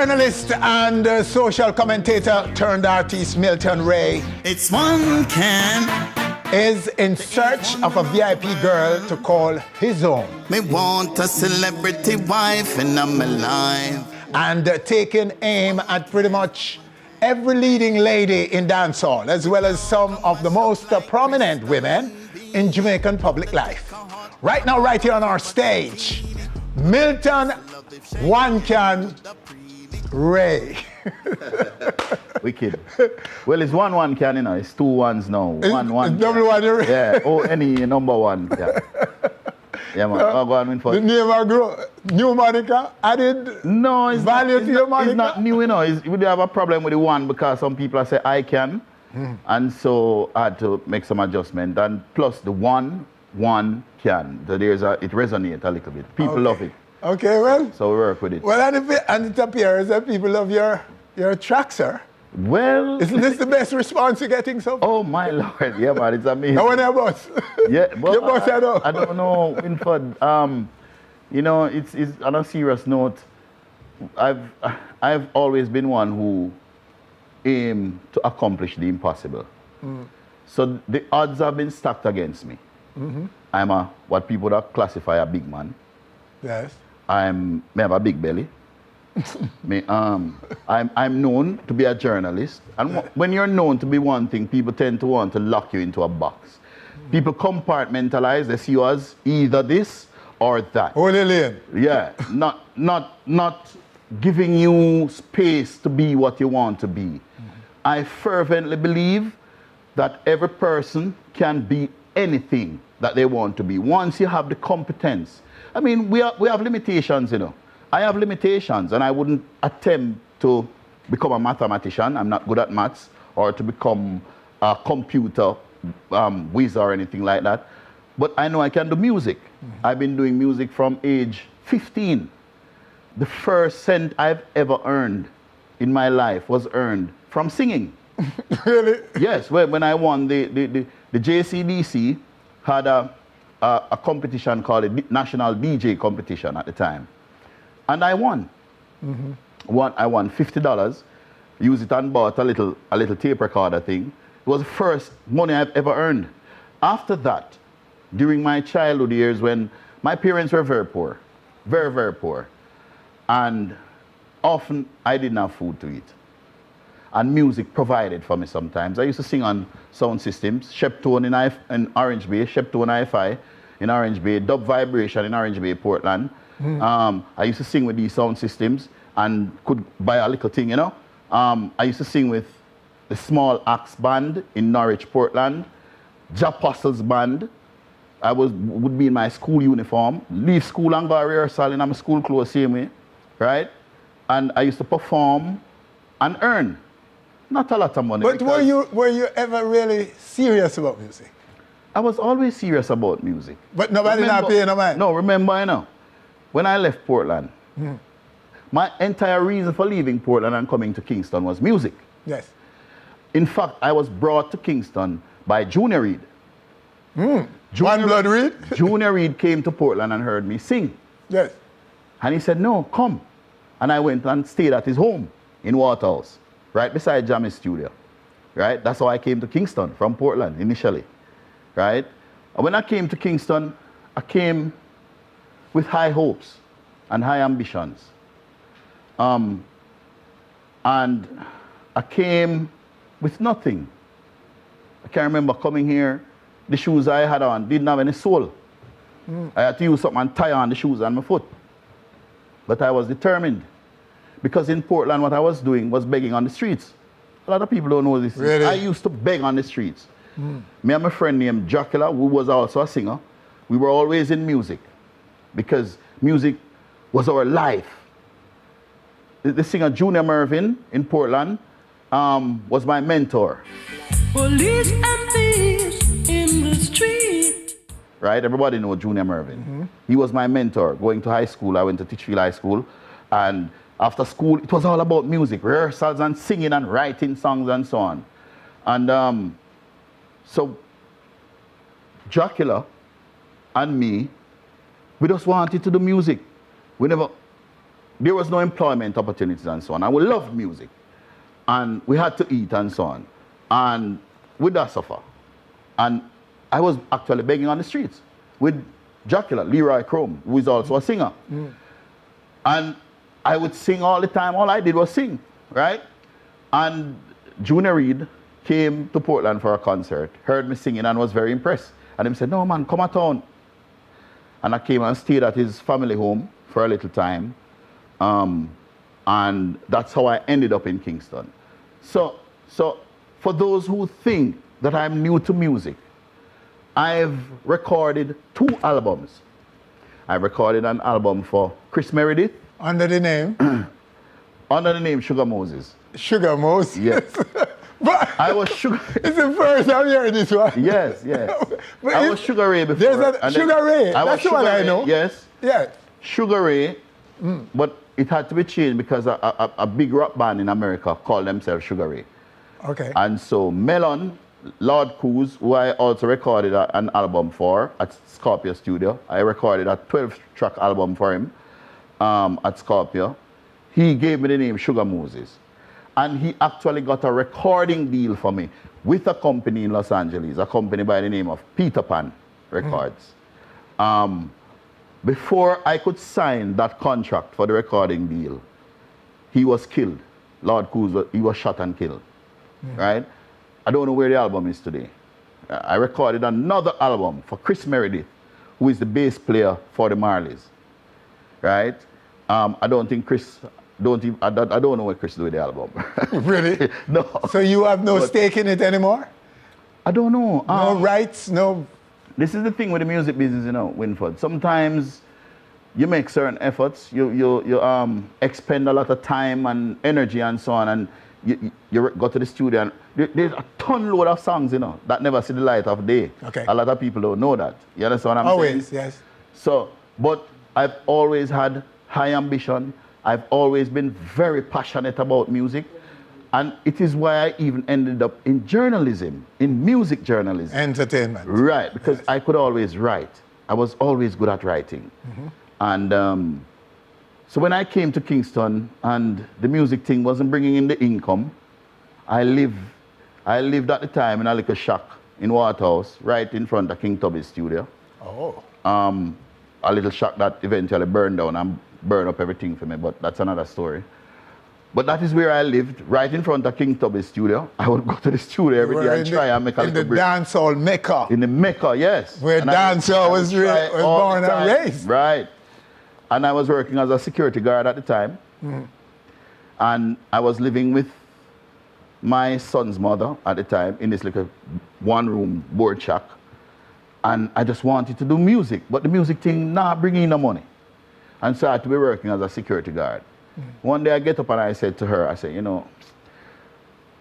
Journalist and social commentator turned artist Milton Ray It's one can. is in search of a VIP girl to call his own. Me want a celebrity wife and I'm alive. And taking aim at pretty much every leading lady in dancehall, as well as some of the most prominent women in Jamaican public life. Right now, right here on our stage, Milton One1 Ray. Wicked. Well, it's 1-1 can, you know. It's 2 ones now. 1-1. Double one, Ray. Yeah. Oh, any number one. Yeah. Yeah, man. I'll go on win for The name of new Monica added no, it's value not, to your Monica. It's not new, you know. We do have a problem with the one because some people say I can. And so I had to make some adjustment. And plus the 1 can. So it resonates a little bit. People love it. Okay, well. So we work with it. Well, and it appears that people love your track, sir. Well, Isn't this the best response you're getting so far? oh my Lord, yeah, man, it's amazing. No one else. Yeah, well, Your boss, I don't know, Winford. You know, it's on a serious note. I've always been one who aim to accomplish the impossible. So the odds have been stacked against me. I'm what people would classify a big man. Yes. I have a big belly. I'm known to be a journalist, and when you're known to be one thing, people tend to want to lock you into a box. People compartmentalize. They see you as either this or that. Holy Lane. Yeah, not giving you space to be what you want to be. I fervently believe that every person can be anything that they want to be once you have the competence. I mean, we have limitations, you know. I have limitations, and I wouldn't attempt to become a mathematician. I'm not good at maths, or to become a computer whiz or anything like that. But I know I can do music. I've been doing music from age 15. The first cent I've ever earned in my life was earned from singing. Really? Yes, when I won the JCDC had a competition called the National DJ Competition at the time. And I won. I won $50, used it and bought a little tape recorder thing. It was the first money I've ever earned. After that, during my childhood years when my parents were very poor, very, very poor, and often I didn't have food to eat. And music provided for me sometimes. I used to sing on sound systems, Sheptone in Orange Bay, Sheptone Hi-Fi in Orange Bay, Dub Vibration in Orange Bay, Portland. I used to sing with these sound systems and could buy a little thing, you know. I used to sing with the Small Axe Band in Norwich, Portland, Japostles Band. I would be in my school uniform, leave school and go to rehearsal in my school clothes same way, right? And I used to perform and earn. Not a lot of money. But were you ever really serious about music? I was always serious about music. But nobody not paying no mind? No, remember, you know, when I left Portland, my entire reason for leaving Portland and coming to Kingston was music. Yes. In fact, I was brought to Kingston by Junior Reid. One Blood Reid? Junior Reid came to Portland and heard me sing. Yes. And he said, no, come. And I went and stayed at his home in Waterhouse, right beside Jammy's studio. Right? That's how I came to Kingston from Portland initially. Right? And when I came to Kingston, I came with high hopes and high ambitions. And I came with nothing. I can remember coming here, the shoes I had on didn't have any sole. I had to use something and tie on the shoes on my foot. But I was determined. Because in Portland, what I was doing was begging on the streets. A lot of people don't know this. Really? I used to beg on the streets. Me and my friend named Dracula, who was also a singer, we were always in music. Because music was our life. The singer Junior Mervin in Portland was my mentor. Police and thieves in the street. Right? Everybody knows Junior Mervin. He was my mentor. Going to high school, I went to Titchfield High School. And after school, it was all about music, rehearsals and singing and writing songs and so on. And so Dracula and me, we just wanted to do music. We there was no employment opportunities and so on. And we loved music. And we had to eat and so on. And we did suffer. And I was actually begging on the streets with Dracula, Leroy Chrome, who is also a singer. And I would sing all the time. All I did was sing, right? And Junior Reid came to Portland for a concert, heard me singing and was very impressed. And he said, no man, come at town. And I came and stayed at his family home for a little time. And that's how I ended up in Kingston. So for those who think that I'm new to music, I've recorded 2 albums. I recorded an album for Chris Meredith. Under the name? Under the name Sugar Moses. Sugar Moses? Yes. But I was Sugar... It's the first I'm hearing this one. Yes. I was Sugar Ray before. There's a Sugar Ray. That's the one I know. Yes. Yeah. Sugar Ray, but it had to be changed because a big rock band in America called themselves Sugar Ray. Okay. And so Melon, Lord Cruz, who I also recorded an album for at Scorpio Studio. I recorded a 12-track album for him at Scorpio. He gave me the name Sugar Moses. And he actually got a recording deal for me with a company in Los Angeles, a company by the name of Peter Pan Records. Before I could sign that contract for the recording deal, he was killed. Lord Cruz, he was shot and killed, right? I don't know where the album is today. I recorded another album for Chris Meredith, who is the bass player for the Marleys, right? I don't think Chris, I don't know what Chris do with the album. Really? No. So you have no stake in it anymore? I don't know. No rights, no... This is the thing with the music business, you know, Winford. Sometimes you make certain efforts, you expend a lot of time and energy and so on, and you go to the studio and there's a ton load of songs, you know, that never see the light of day. Okay. A lot of people don't know that. You understand what I'm saying? Always, yes. So, but I've always had high ambition. I've always been very passionate about music. And it is why I even ended up in journalism, in music journalism. Entertainment. Right, because I could always write. I was always good at writing. And so when I came to Kingston and the music thing wasn't bringing in the income, I lived at the time in a little shack in Waterhouse, right in front of King Tubby's studio. Oh. A little shack that eventually burned down and burned up everything for me, but that's another story. But that is where I lived, right in front of King Tubby's studio. I would go to the studio every day and try and make a little break. In the dancehall Mecca. In the Mecca, yes. Where dancehall was born and raised. Right. And I was working as a security guard at the time. And I was living with my son's mother at the time in this little one-room board shack. And I just wanted to do music, but the music thing not bringing in the money. And so I had to be working as a security guard. One day I get up and I said to her, I said, you know,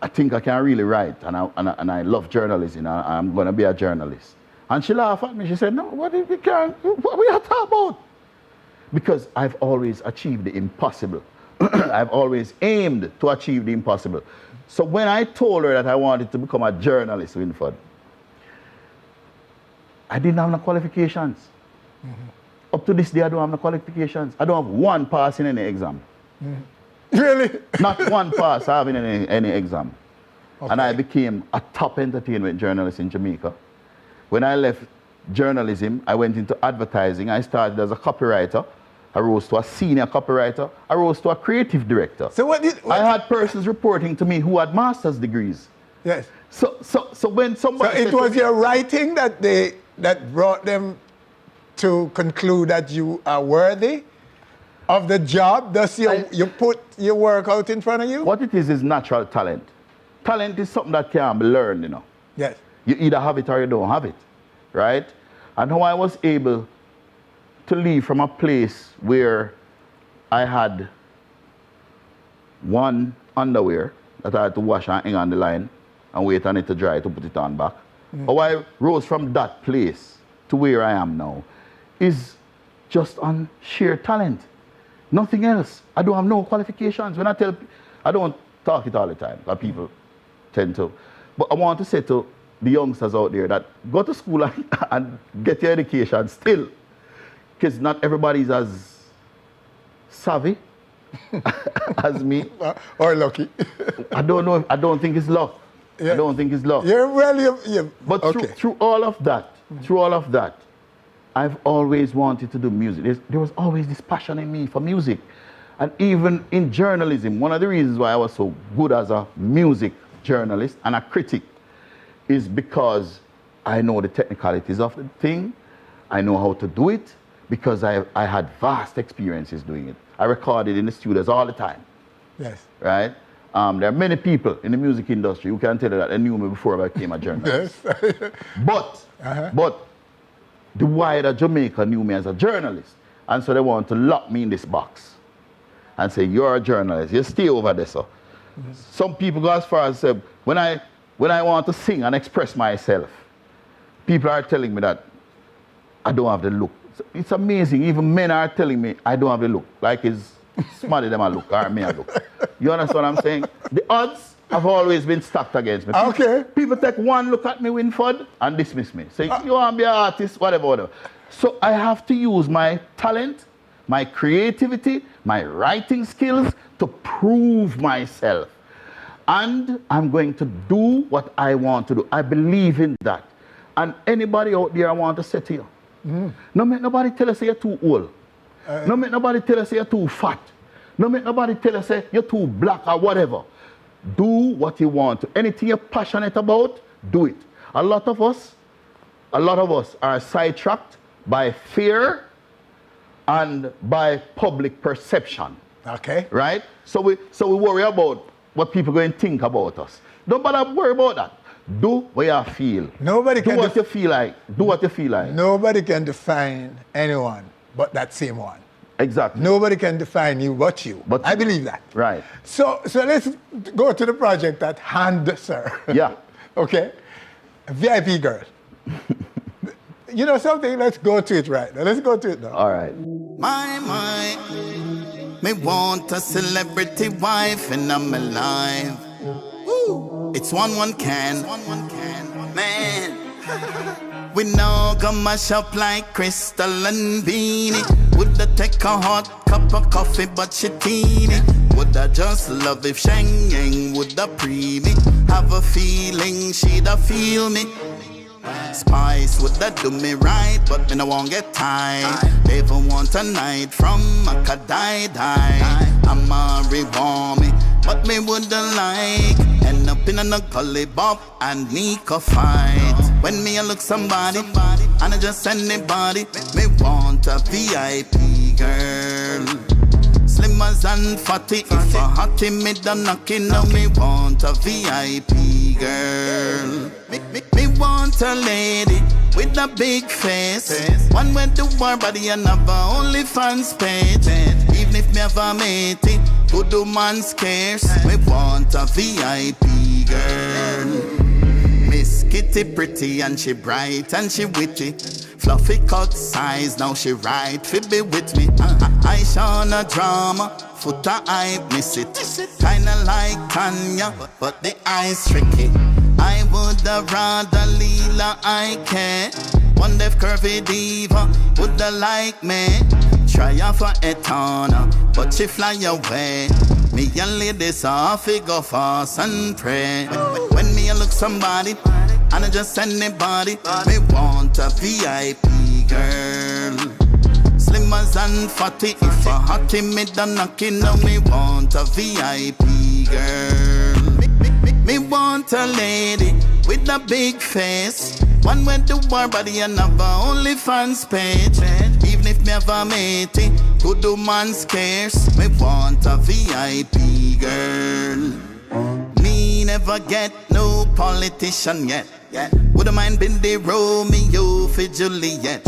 I think I can really write and I love journalism. I'm going to be a journalist. And she laughed at me. She said, no, what if you can't? What we are talking about? Because I've always achieved the impossible. I've always aimed to achieve the impossible. So when I told her that I wanted to become a journalist, Winford, I didn't have no qualifications. Up to this day, I don't have no qualifications. I don't have one pass in any exam. Really? Not one pass I have in any exam. Okay. And I became a top entertainment journalist in Jamaica. When I left journalism, I went into advertising. I started as a copywriter. I rose to a senior copywriter. I rose to a creative director. So what I had persons reporting to me who had master's degrees. Yes. So when somebody So it was your writing that brought them to conclude that you are worthy of the job? Thus you put your work out in front of you? What it is natural talent. Talent is something that can be learned, you know. Yes. You either have it or you don't have it, right? And how I was able to leave from a place where I had one underwear that I had to wash and hang on the line and wait on it to dry to put it on back. How I rose from that place to where I am now is just on sheer talent. Nothing else. I don't have no qualifications. When I tell, I don't talk it all the time, like people tend to. But I want to say to the youngsters out there that go to school and get your education still. Because not everybody is as savvy as me. Or lucky. I don't know. I don't think it's luck. Yeah. I don't think it's luck. Yeah, well, But okay. through all of that, I've always wanted to do music. There was always this passion in me for music. And even in journalism, one of the reasons why I was so good as a music journalist and a critic is because I know the technicalities of the thing. I know how to do it because I had vast experiences doing it. I recorded in the studios all the time. Yes. Right? There are many people in the music industry who can tell you that they knew me before I became a journalist. Yes. But the wider Jamaica knew me as a journalist. And so they want to lock me in this box and say, you're a journalist, you stay over there, sir. Mm-hmm. Some people go as far as say, when I want to sing and express myself, people are telling me that I don't have the look. It's amazing, even men are telling me I don't have the look. Like it's smarter than I look, or me I look. You understand what I'm saying? The odds have always been stacked against me. Okay. People take one look at me, Winford, and dismiss me. Say, you want to be an artist, whatever. So I have to use my talent, my creativity, my writing skills to prove myself. And I'm going to do what I want to do. I believe in that. And anybody out there I want to say to you, no make nobody tell us you're too old. No make nobody tell us you're too fat. No make nobody tell us you're too black or whatever. Do what you want to. Anything you're passionate about, do it. A lot of us are sidetracked by fear and by public perception. Okay. Right? So we worry about what people are going to think about us. Don't bother worry about that. Do what you feel. Nobody do can what you feel like. Do what you feel like. Nobody can define anyone but that same one. Exactly. Nobody can define you but you. But I believe that. Right. So let's go to the project at hand, sir. Yeah. Okay. VIP girl. You know something? Let's go to it right now. Let's go to it now. All right. My, me want a celebrity wife and I'm alive. Woo. It's one can, man. We know go mash up like Crystal and Beanie. Woulda take a hot cup of coffee, but she teeny. Woulda just love if Sheng Yang woulda pre me. Have a feeling she'da feel me. Spice woulda do me right, but me no won't get tired. Never want a night from a die. I'ma rewarm me, but me woulda like end up in a gully bop and sneak a fight. When me a look somebody, and I just anybody, me want a VIP girl. Slimmers and fatty, if a hottie me done knocking, now me want a VIP girl. Me want a lady with a big face, one with the war body and have a OnlyFans page. Even if me have a matey, good woman scarce, me want a VIP girl. Miss Kitty pretty and she bright and she witty. Fluffy cut size, now she right fi be with me. I show no drama, foot a hype, miss it. Kinda like Tanya, but the eyes tricky. I woulda rather Leela, I care. One deaf curvy diva woulda like me. Try her for Etana, but she fly away. Me and ladies off, go fast and pray. When me a look somebody, and I just anybody, me want a VIP girl. Slimmers and fatty, if a hottie me done knocking, now me want a VIP girl. Me want a lady with a big face, one with the war body and have a OnlyFans page. Even if me have a matey, good woman scarce, me want a VIP girl. Me never get no politician yet. Woulda mind been the Romeo for Juliet.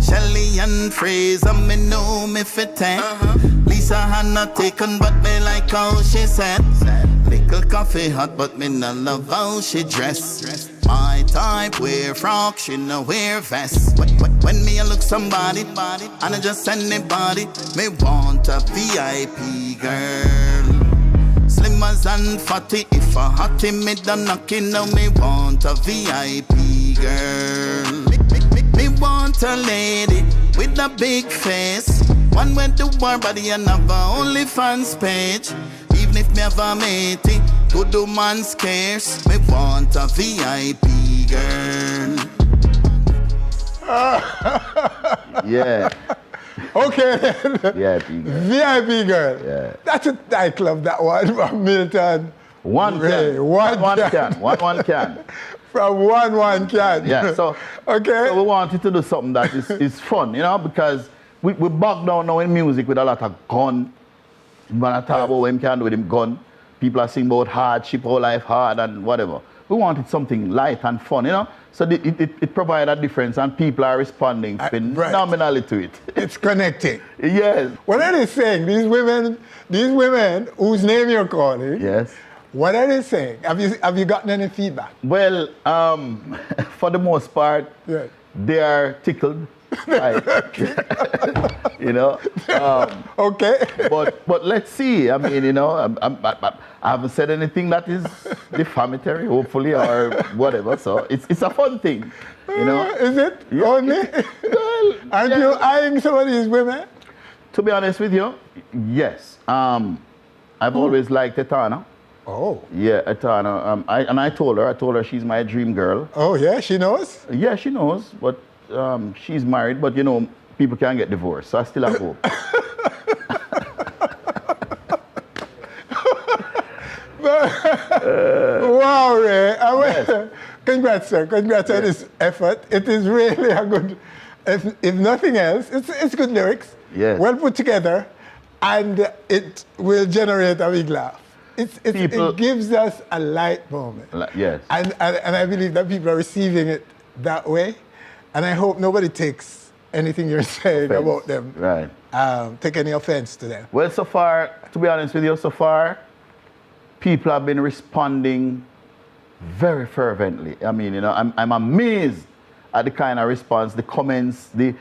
Shelley and Fraser, me know me fit 10. Lisa Hannah taken, but me like how she said. Little coffee hot, but me no love how she dress. My type wear frock, she no wear vest. When me a look somebody, and I just anybody, me want a VIP girl. Slimmers and fatty, if a hottie me done knocking, now me want a VIP girl. Me want a lady with a big face, One with the war body and have a OnlyFans page. Even if me have a matey, good man scarce. Me want a VIP girl. Yeah. Okay then. VIP girl. VIP girl. Yeah. That's a title of that one from Milton. One Ray. can. One One can. can. One can. From One1 can. Yeah. So, okay. so we wanted to do something that is fun, you know, because we bog down now in music with a lot of gun. When I talk about what him can do with him gun, people are singing about hardship, whole life hard and whatever. We wanted something light and fun, you know. So it provided a difference and people are responding phenomenally to it. It's connecting. Yes. What are they saying? These women whose name you're calling. Yes. What are they saying? Have you gotten any feedback? Well, for the most part, they are tickled. You know. Okay. But let's see. I mean, you know, I haven't said anything that is defamatory, hopefully, or whatever. So it's a fun thing, you know. Is it? Yeah. Only? Well, aren't you eyeing some of these women? To be honest with you, yes. I've always liked Etana. Oh. Yeah, Etana. I told her she's my dream girl. Oh yeah, she knows? Yeah, she knows, but she's married, but you know, people can get divorced, so I still have hope. Wow, Ray. Yes. Congrats, sir. Congrats on this effort. It is really a good, if nothing else, it's good lyrics. Yes. Well put together, and it will generate a big laugh. It gives us a light moment. Yes. And I believe that people are receiving it that way. And I hope nobody takes anything you're saying about them. Right. Take any offense to them. Well, so far, to be honest with you, so far, people have been responding very fervently. I mean, you know, I'm amazed at the kind of response, the comments, the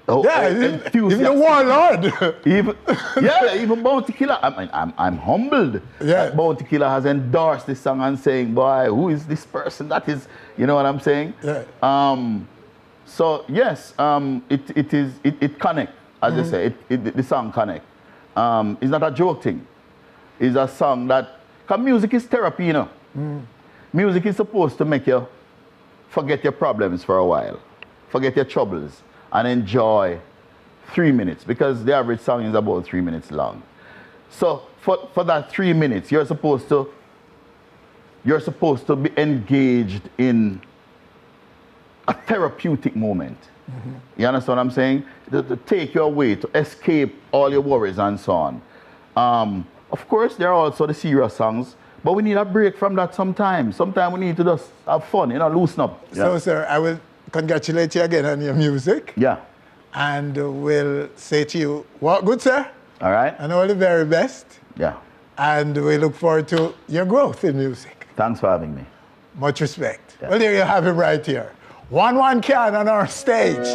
even the warlord. even Bounty Killer. I'm humbled that Bounty Killer has endorsed this song and saying, boy, who is this person? That is, you know what I'm saying? Yeah. So yes, it connect, as you say, the song connect. It's not a joke thing. It's a song that, because music is therapy, you know. Music is supposed to make you forget your problems for a while, forget your troubles, and enjoy 3 minutes, because the average song is about 3 minutes long. So for that 3 minutes, you're supposed to be engaged in a therapeutic moment. You understand what I'm saying? To take you away, to escape all your worries and so on. Of course, there are also the serious songs, but we need a break from that sometimes. Sometimes we need to just have fun, you know, loosen up. So, sir, I will congratulate you again on your music. Yeah. And we'll say to you, what good, sir? All right. And all the very best. Yeah. And we look forward to your growth in music. Thanks for having me. Much respect. Yeah. Well, there you have it right here. One can on our stage.